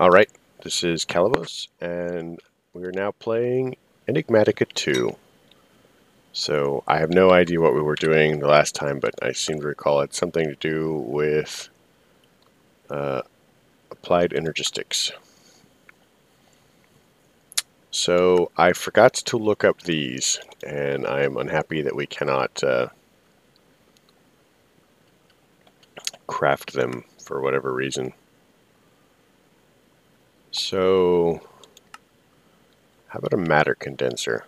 Alright, this is Calibos, and we are now playing Enigmatica 2. So, I have no idea what we were doing the last time, but I seem to recall it's something to do with applied energistics. So, I forgot to look up these, and I am unhappy that we cannot craft them for whatever reason. So, how about a matter condenser?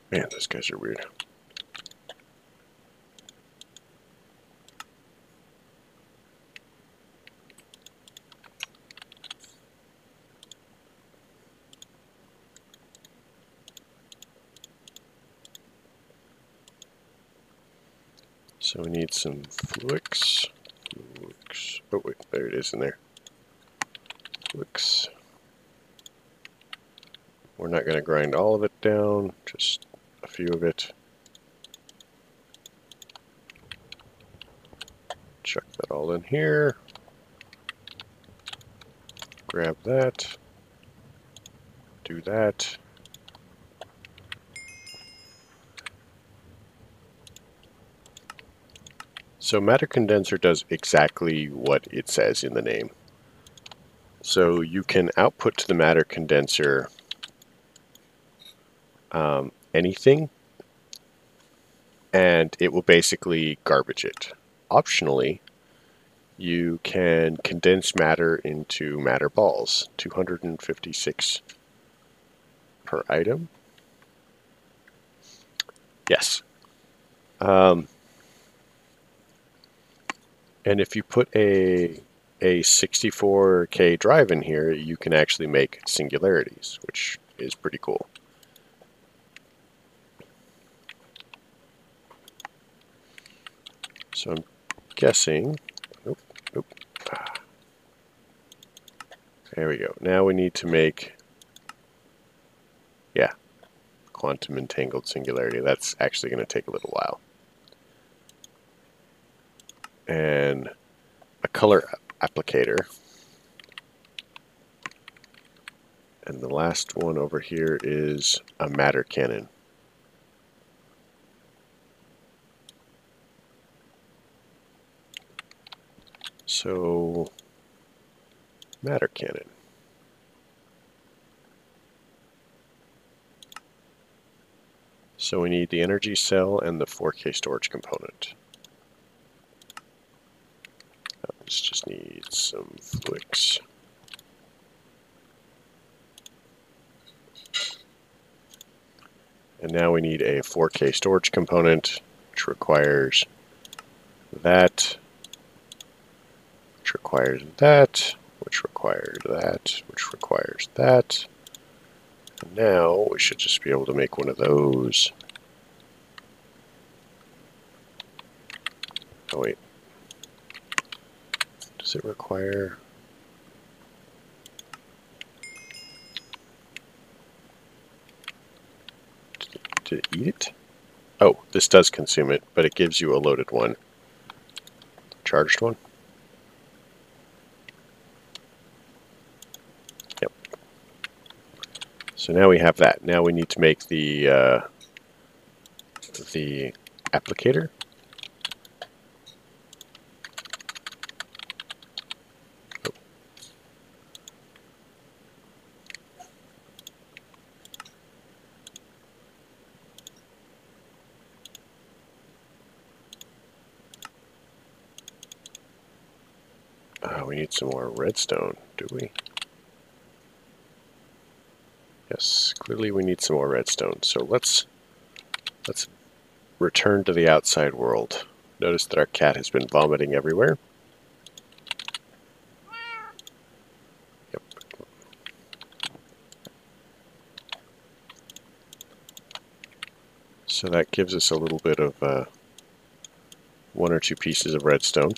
Man, those guys are weird. So we need some flux. Oh wait, there it is in there. Flux. We're not going to grind all of it down, just a few of it. Chuck that all in here. Grab that. Do that. So matter condenser does exactly what it says in the name. So you can output to the matter condenser anything, and it will basically garbage it. Optionally, you can condense matter into matter balls, 256 per item. Yes. And if you put a 64K drive in here, you can actually make singularities, which is pretty cool. So I'm guessing, nope. There we go. Now we need to make, yeah, quantum entangled singularity. That's actually going to take a little while. And a color applicator. And the last one over here is a matter cannon. So, matter cannon. So we need the energy cell and the 4K storage component. This just needs some flux. And now we need a 4K storage component, which requires that, which requires that, which requires that, which requires that. And now we should just be able to make one of those. Oh wait. Does it require... Did it eat it? Oh, this does consume it, but it gives you a loaded one. Charged one? Yep. So now we have that. Now we need to make the applicator. We need some more redstone, do we? Yes, clearly we need some more redstone. So let's return to the outside world. Notice that our cat has been vomiting everywhere. Yep. So that gives us a little bit of one or two pieces of redstone.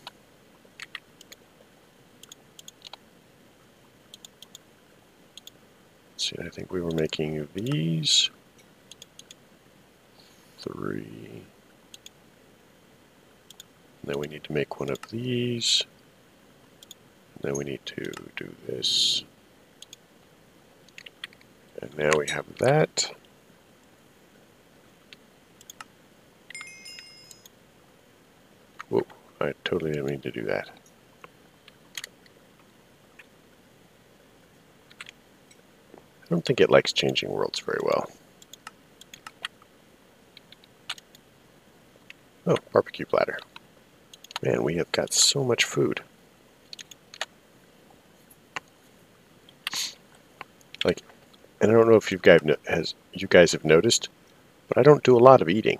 See, I think we were making these. 3. And then we need to make one of these. And then we need to do this. And now we have that. Whoa, I totally didn't mean to do that. I don't think it likes changing worlds very well. Oh, barbecue platter. Man, we have got so much food. Like, and I don't know if you guys have noticed, but I don't do a lot of eating.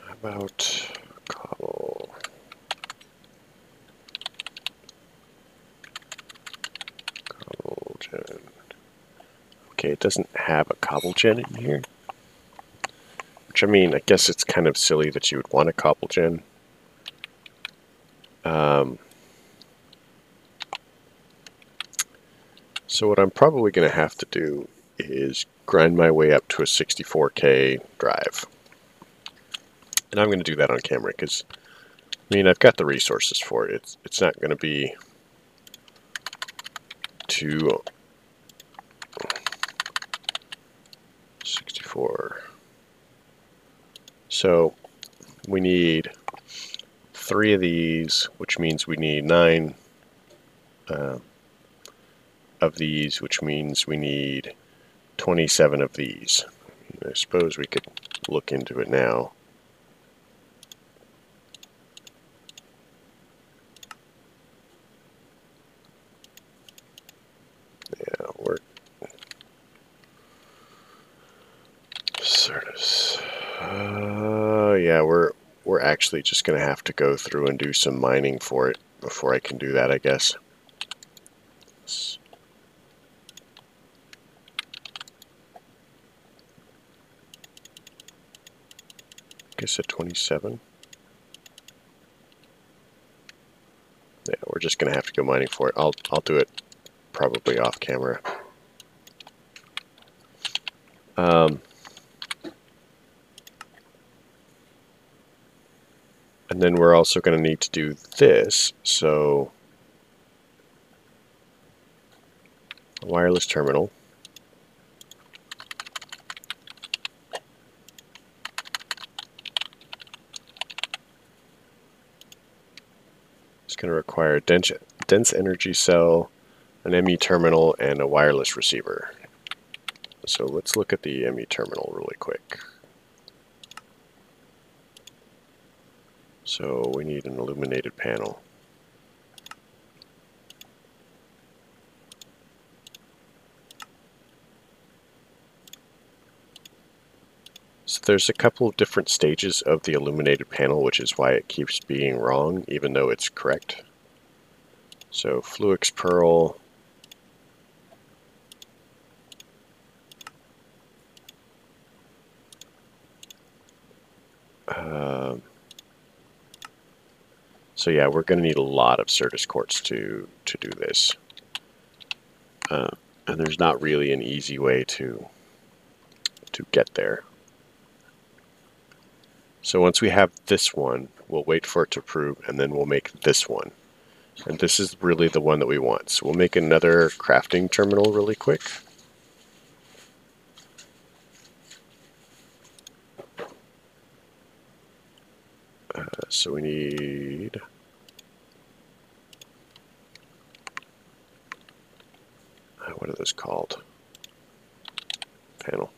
How about cobble? Cobble gen. Okay, it doesn't have a cobble gen in here. Which, I mean, I guess it's kind of silly that you would want a cobble gen. So what I'm probably going to have to do is grind my way up to a 64K drive. And I'm going to do that on camera because, I mean, I've got the resources for it. It's not going to be too... 64. So we need 3 of these, which means we need 9 of these, which means we need 27 of these. I suppose we could look into it now. Yeah, we're yeah, we're actually just gonna have to go through and do some mining for it before I can do that, I guess. I guess at 27. Yeah, we're just gonna have to go mining for it. I'll do it probably off camera. And then we're also going to need to do this. So a wireless terminal. It's going to require a dense energy cell, an ME terminal, and a wireless receiver. So let's look at the ME terminal really quick. So we need an illuminated panel. So there's a couple of different stages of the illuminated panel, which is why it keeps being wrong, even though it's correct. So Fluix Pearl. So yeah, we're going to need a lot of Certus quartz to do this. And there's not really an easy way to get there. So once we have this one, we'll wait for it to approve, and then we'll make this one. And this is really the one that we want. So we'll make another crafting terminal really quick. So we need... what are those called? Panel.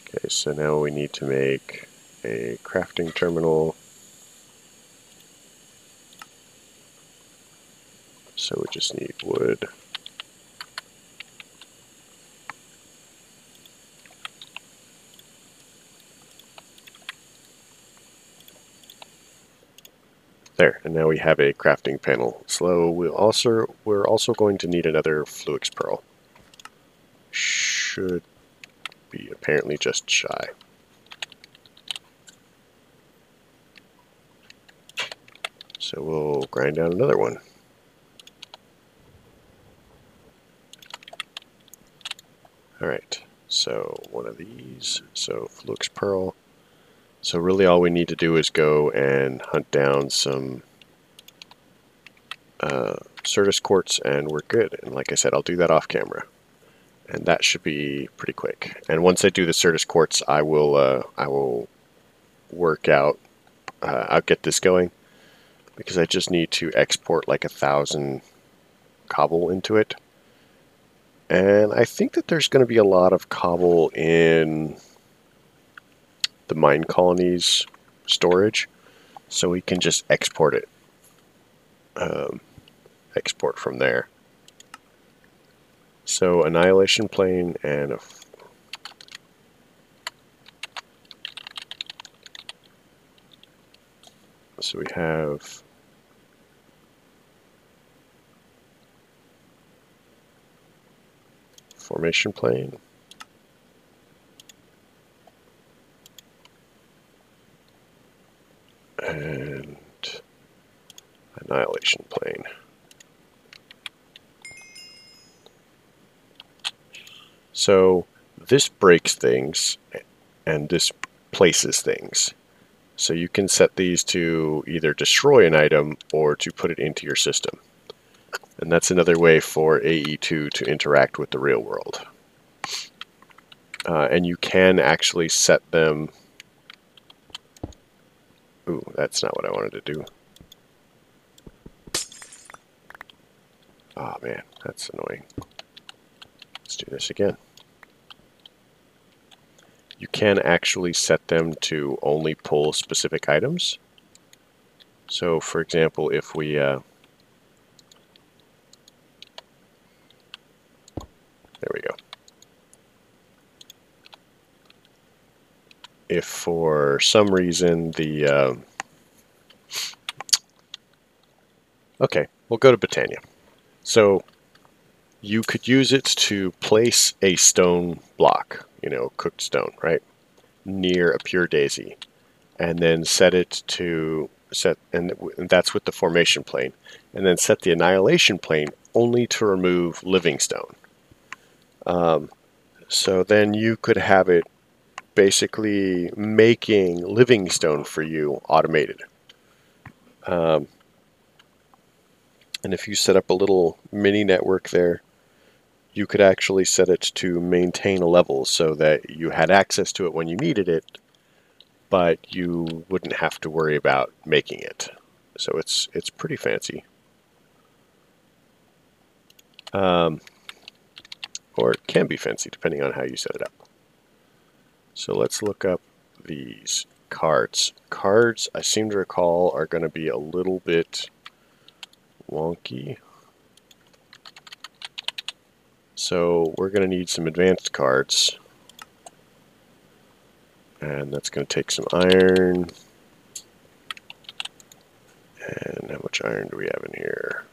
Okay, so now we need to make a crafting terminal. So we just need wood. There, and now we have a crafting panel. So we're also going to need another Fluix Pearl. Should be apparently just shy. So we'll grind down another one. Alright, so one of these. So Flux Pearl. So really all we need to do is go and hunt down some Certus quartz and we're good. And like I said, I'll do that off camera. And that should be pretty quick. And once I do the Certus quartz, I will work out, I'll get this going, because I just need to export like 1,000 cobble into it. And I think that there's going to be a lot of cobble in the mine colonies storage, so we can just export it. Export from there. So annihilation plane and a so we have formation plane, and annihilation plane. So this breaks things and this places things. So you can set these to either destroy an item or to put it into your system. And that's another way for AE2 to interact with the real world. And you can actually set them... Ooh, that's not what I wanted to do. Oh man, that's annoying. Let's do this again. You can actually set them to only pull specific items. So for example, if we... there we go. If for some reason the... okay, we'll go to Britannia. So you could use it to place a stone block, you know, cooked stone, right, near a pure daisy, and then set it to and that's with the formation plane, and then set the annihilation plane only to remove living stone. So then you could have it basically making living stone for you automated. And if you set up a little mini network there, you could actually set it to maintain a level so that you had access to it when you needed it, but you wouldn't have to worry about making it. So it's pretty fancy. Or it can be fancy depending on how you set it up. So let's look up these cards. Cards, I seem to recall, are going to be a little bit wonky. So we're going to need some advanced cards. And that's going to take some iron. And how much iron do we have in here?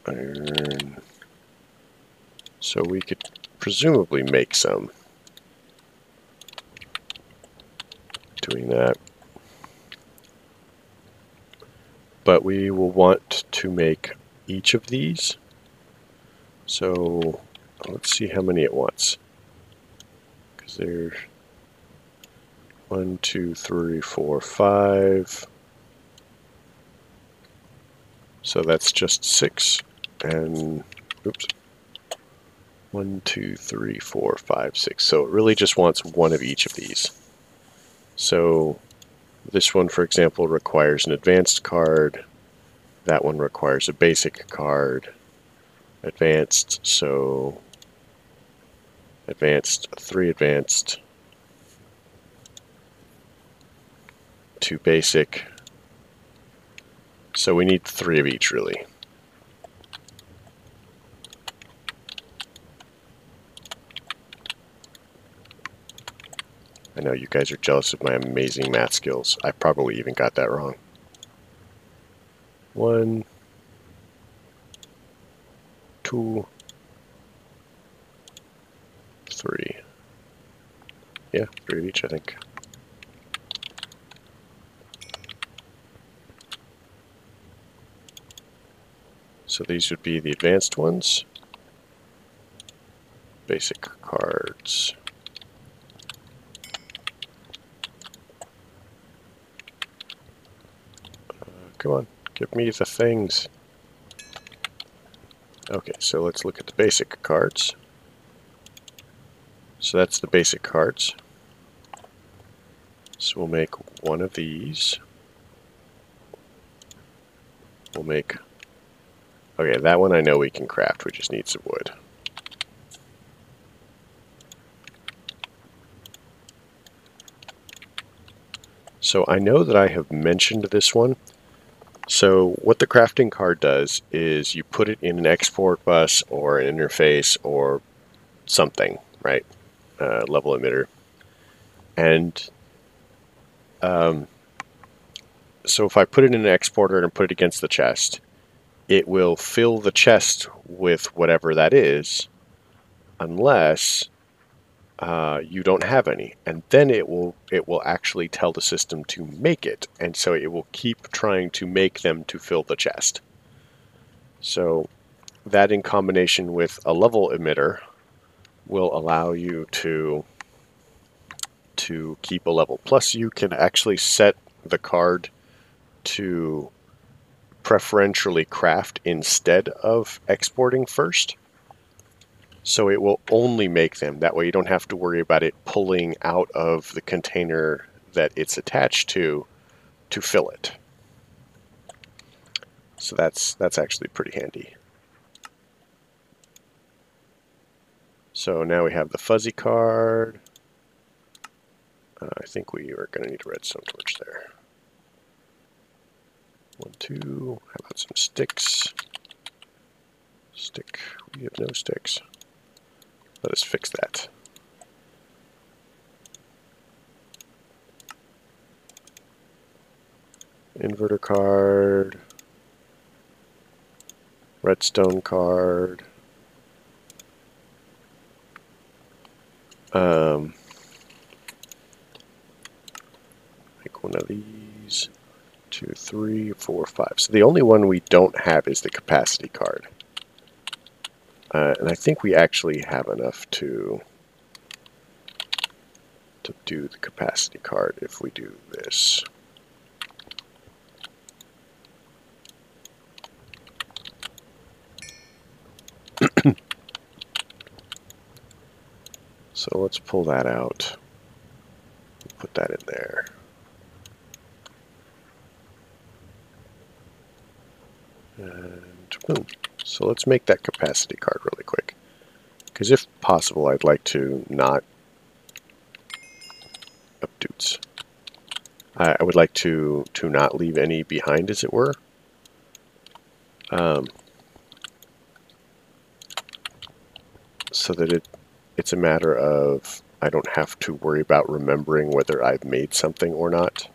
Iron. So we could presumably make some. Doing that. But we will want to make each of these. So let's see how many at once. Because there's 1, 2, 3, 4, 5. So that's just 6. And oops. 1, 2, 3, 4, 5, 6. So it really just wants one of each of these. So this one, for example, requires an advanced card. That one requires a basic card. Advanced, so advanced, 3 advanced, 2 basic. So we need 3 of each, really. I know you guys are jealous of my amazing math skills. I probably even got that wrong. 1, 2, 3. Yeah, 3 of each, I think. So these would be the advanced ones. Basic cards. Come on, give me the things. Okay, so let's look at the basic cards. So that's the basic cards. So we'll make one of these. We'll make... Okay, that one I know we can craft. We just need some wood. So I know that I have mentioned this one. So what the crafting card does is you put it in an export bus or an interface or something, right? Level emitter. And so if I put it in an exporter and put it against the chest, it will fill the chest with whatever that is, unless you don't have any, and then it will actually tell the system to make it, and so it will keep trying to make them to fill the chest. So that, in combination with a level emitter, will allow you to keep a level. Plus, you can actually set the card to preferentially craft instead of exporting first. So it will only make them. That way you don't have to worry about it pulling out of the container that it's attached to fill it. So that's actually pretty handy. So now we have the fuzzy card. I think we are going to need a redstone torch there. 1, 2. How about some sticks? Stick. We have no sticks. Let us fix that. Inverter card. Redstone card. Make one of these. 2, 3, 4, 5. So the only one we don't have is the capacity card. And I think we actually have enough to do the capacity card if we do this. So let's pull that out. Put that in there. And boom. So let's make that capacity card really quick. Because if possible, I'd like to not... Updoots. I would like to not leave any behind, as it were. So that it's a matter of I don't have to worry about remembering whether I've made something or not.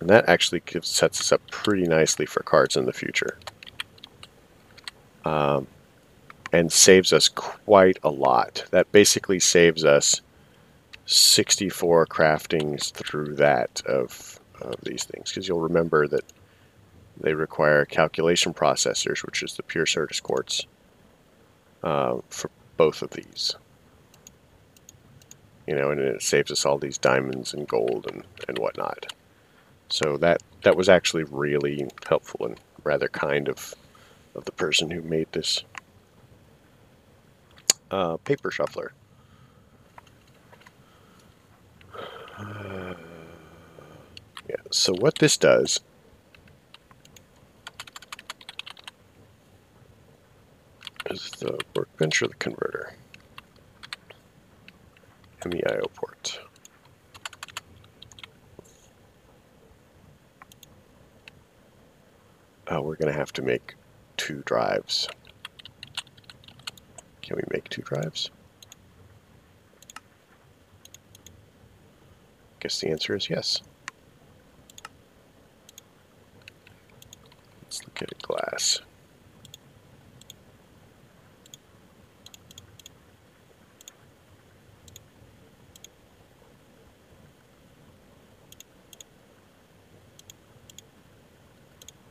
And that actually sets us up pretty nicely for cards in the future. And saves us quite a lot. That basically saves us 64 craftings through that of these things. Because you'll remember that they require calculation processors, which is the pure Certus quartz, for both of these. You know, and it saves us all these diamonds and gold and whatnot. So that was actually really helpful and rather kind of the person who made this paper shuffler. Yeah. So what this does is the workbench or the converter. MEIO port. Oh, we're going to have to make 2 drives. Can we make 2 drives? Guess the answer is yes. Let's look at glass.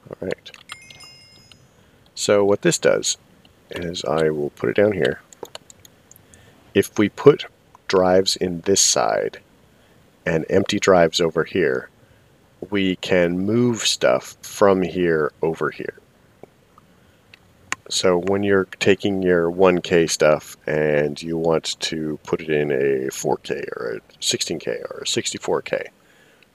All right. So what this does is, I will put it down here. If we put drives in this side and empty drives over here, we can move stuff from here over here. So when you're taking your 1K stuff and you want to put it in a 4K or a 16K or a 64K,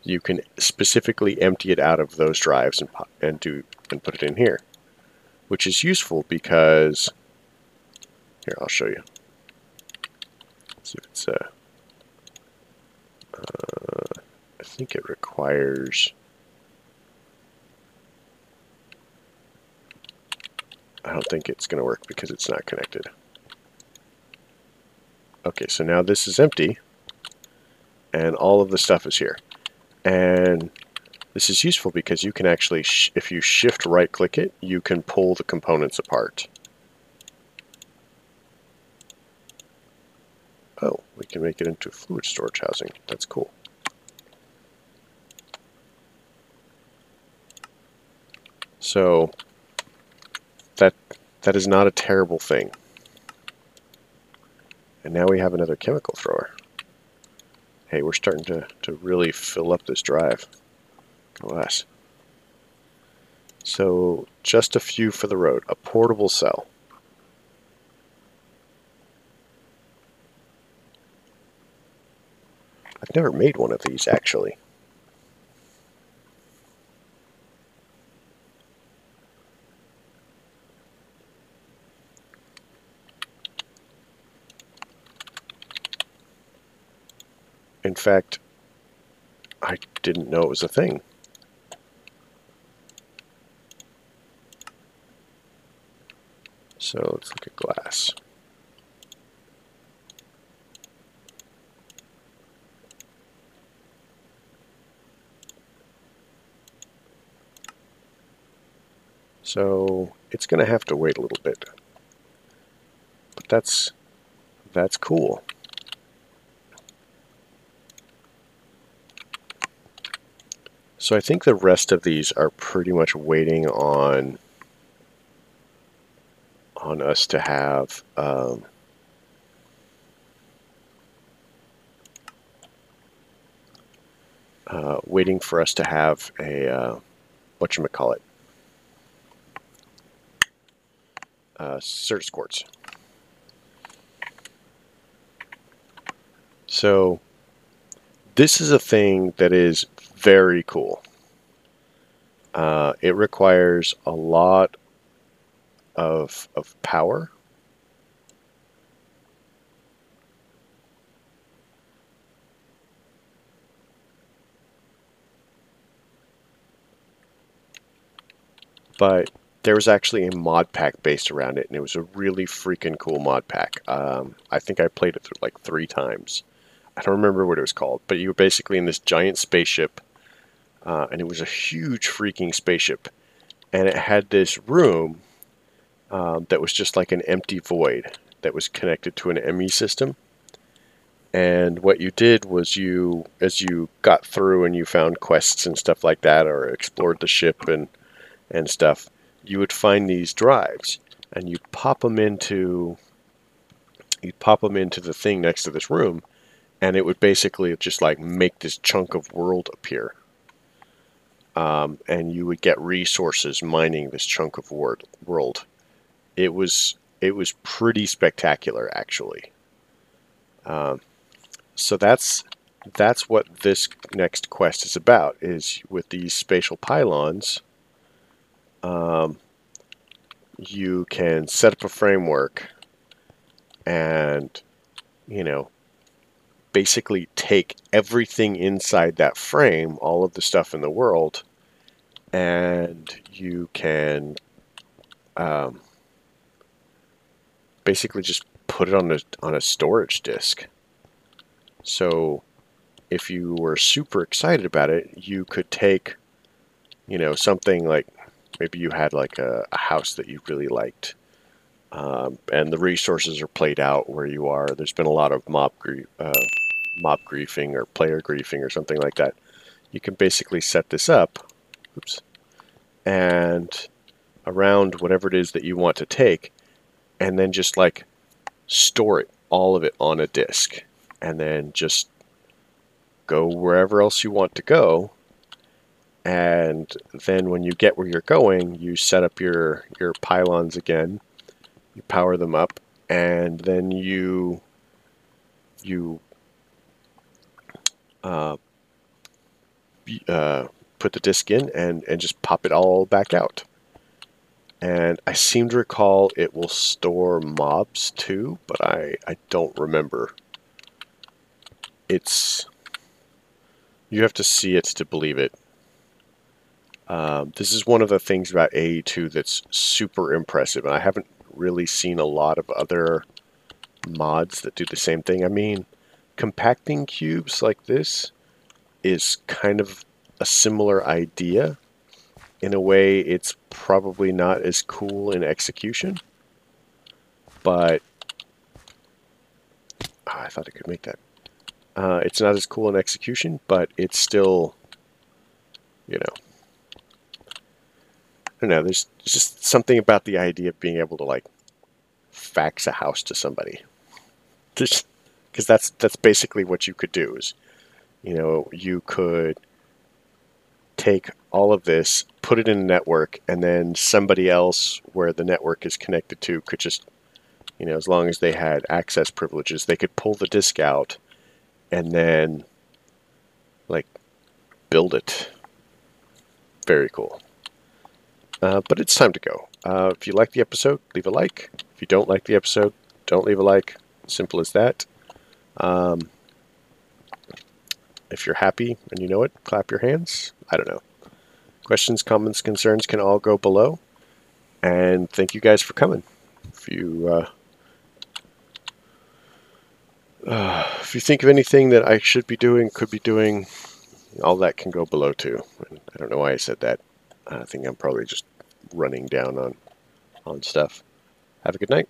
you can specifically empty it out of those drives and put it in here, which is useful because, here, I'll show you. Let's see if it's I think it requires, I don't think it's going to work because it's not connected. Okay, so now this is empty and all of the stuff is here. And this is useful because you can actually, if you shift right click it, you can pull the components apart. Oh, we can make it into fluid storage housing. That's cool. So that is not a terrible thing. And now we have another chemical thrower. Hey, we're starting to really fill up this drive. Glass. So just a few for the road. A portable cell. I've never made one of these, actually. In fact, I didn't know it was a thing. So let's look at glass. So it's going to have to wait a little bit. But that's cool. So I think the rest of these are pretty much waiting on us to have waiting for us to have a whatchamacallit, Certus quartz. So this is a thing that is very cool. It requires a lot of power. But there was actually a mod pack based around it, and it was a really freaking cool mod pack. I think I played it through like 3 times. I don't remember what it was called, but you were basically in this giant spaceship, and it was a huge freaking spaceship, and it had this room that was just like an empty void that was connected to an ME system. And what you did was as you got through and you found quests and stuff like that, or explored the ship and stuff, you would find these drives, and you'd pop them into the thing next to this room, and it would basically just like make this chunk of world appear. And you would get resources mining this chunk of world. It was pretty spectacular, actually. So that's what this next quest is about. Is with these spatial pylons, you can set up a framework and, basically take everything inside that frame, all of the stuff in the world, and you can basically just put it on a storage disk. So if you were super excited about it, you could take, something like, maybe you had like a house that you really liked, and the resources are played out where you are. There's been a lot of mob griefing or player griefing or something like that. You can basically set this up, oops, and around whatever it is that you want to take, and then just like store it, all of it on a disk, and then just go wherever else you want to go. And then when you get where you're going, you set up your pylons again, you power them up, and then you put the disk in and just pop it all back out. And I seem to recall it will store mobs too, but I don't remember. You have to see it to believe it. This is one of the things about AE2 that's super impressive, and I haven't really seen a lot of other mods that do the same thing. I mean, compacting cubes like this is kind of a similar idea. In a way, it's probably not as cool in execution, but I thought I could make that. It's not as cool in execution, but it's still, you know, I don't know, there's just something about the idea of being able to like fax a house to somebody. Just because that's basically what you could do is, you know, you could take all of this, put it in a network, and then somebody else where the network is connected to could just, you know, as long as they had access privileges, they could pull the disk out and then like build it. Very cool. But it's time to go. If you like the episode, leave a like. If you don't like the episode, don't leave a like. Simple as that. If you're happy and you know it, clap your hands. I don't know. Questions, comments, concerns can all go below. And thank you guys for coming. If you think of anything that I should be doing, could be doing, all that can go below too. I don't know why I said that. I think I'm probably just running down on stuff. Have a good night.